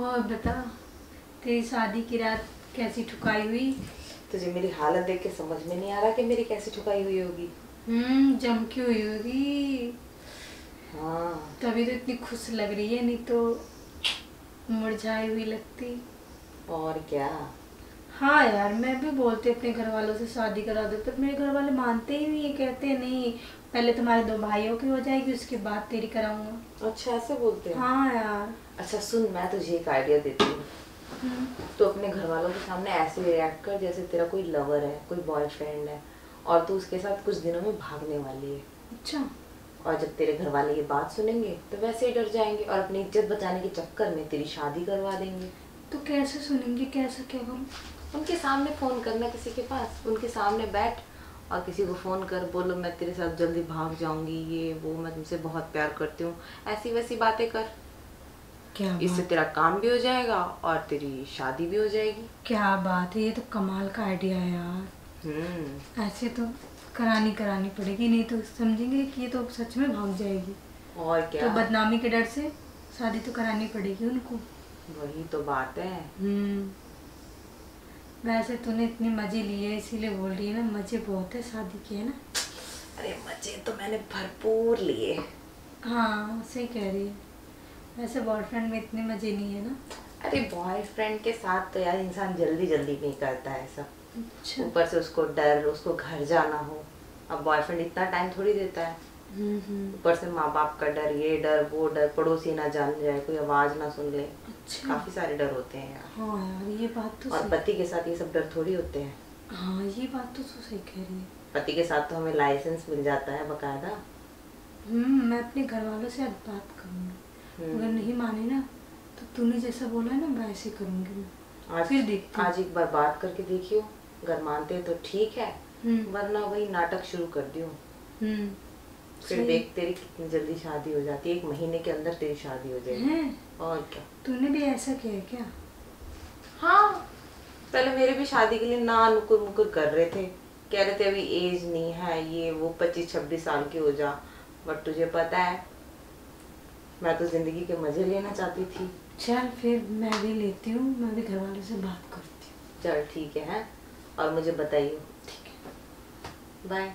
और बता, तेरी शादी की रात कैसी ठुकाई हुई? तुझे मेरी हालत देख के समझ में नहीं आ रहा कि मेरी कैसी ठुकाई हुई होगी। जम की हुई होगी। हाँ। तभी तो इतनी खुश लग रही है, नहीं तो मुरझाई हुई लगती। और क्या। हाँ यार, मैं भी बोलती अपने घर वालों से शादी करा दो, पर मेरे घर वाले मानते ही नहीं है। कहते हैं नहीं, पहले तुम्हारे 2 भाइयों की हो जाएगी, उसके बाद तेरी कराऊंगा। अच्छा, ऐसे बोलते हैं। हाँ यार। अच्छा सुन, मैं तुझे एक आइडिया देती हूँ। हम्म। तो अपने घर वालों के सामने ऐसे रिएक्ट कर जैसे तेरा कोई लवर है, कोई बॉयफ्रेंड है, और तू उसके साथ कुछ दिनों में भागने वाली है। अच्छा। और जब तेरे घर वाले ये बात सुनेंगे तो वैसे ही डर जाएंगे और अपनी इज्जत बचाने के चक्कर में तेरी शादी करवा देंगे। तो कैसे सुनेंगे, कैसे, क्या करूँ? उनके सामने फोन करना, किसी के पास उनके सामने बैठ और किसी को फोन कर, बोलो मैं तेरे साथ जल्दी भाग जाऊंगी, ये वो, मैं तुमसे बहुत प्यार करती हूँ, ऐसी वैसी बातें कर। क्या इससे बात, तेरा काम भी हो जाएगा और तेरी शादी भी हो जाएगी। क्या बात है, ये तो कमाल का आइडिया है यार। ऐसे तो करानी पड़ेगी, नहीं तो समझेंगे कि ये तो सच में भाग जाएगी। और क्या। तो बदनामी के डर से शादी तो करानी पड़ेगी उनको। वही तो बात है। वैसे तूने इतनी मजे लिए है इसीलिए बोल रही है ना, मजे बहुत है शादी के, है ना? अरे मजे तो मैंने भरपूर लिए। हाँ सही कह रही है। वैसे बॉयफ्रेंड में इतने मजे नहीं है ना। अरे बॉयफ्रेंड के साथ तो यार इंसान जल्दी जल्दी नहीं करता है सब। अच्छा। ऊपर से उसको डर, उसको घर जाना हो। अब बॉयफ्रेंड इतना टाइम थोड़ी देता है। ऊपर से माँ बाप का डर, ये डर वो डर, पड़ोसी ना जान जाए, कोई आवाज ना सुन ले। अच्छा। काफी सारे डर होते हैं यार। हाँ यार, ये बात तो और सही। पति के साथ ये सब डर थोड़ी होते हैं। हाँ ये बात तो सही कह रही है। पति के साथ तो हमें लाइसेंस मिल जाता है बकायदा। मैं अपने घर वालों से आज बात करूँगी। अगर नहीं माने ना तो तूने जैसा बोला है ना वैसे करूँगी मैं। आज फिर देखती आज एक बार बात करके देखियो, अगर मानते हैं तो ठीक है, वरना वही नाटक शुरू कर दियो। फिर देख तेरी कितनी जल्दी शादी हो जाती है, 1 महीने के अंदर तेरी शादी हो जाएगी। और क्या। तूने भी ऐसा किया है क्या? हाँ, पहले मेरे भी शादी के लिए ना नुकुर मुकुर कर रहे थे, कह रहे थे अभी एज नहीं है, ये वो 25-26 साल की हो जा। बट तुझे पता है मैं तो जिंदगी के मजे लेना चाहती थी। चल फिर मैं भी लेती हूँ, मैं भी घर वालों से बात करती हूँ। चल ठीक है, और मुझे बताइए। ठीक है, बाय।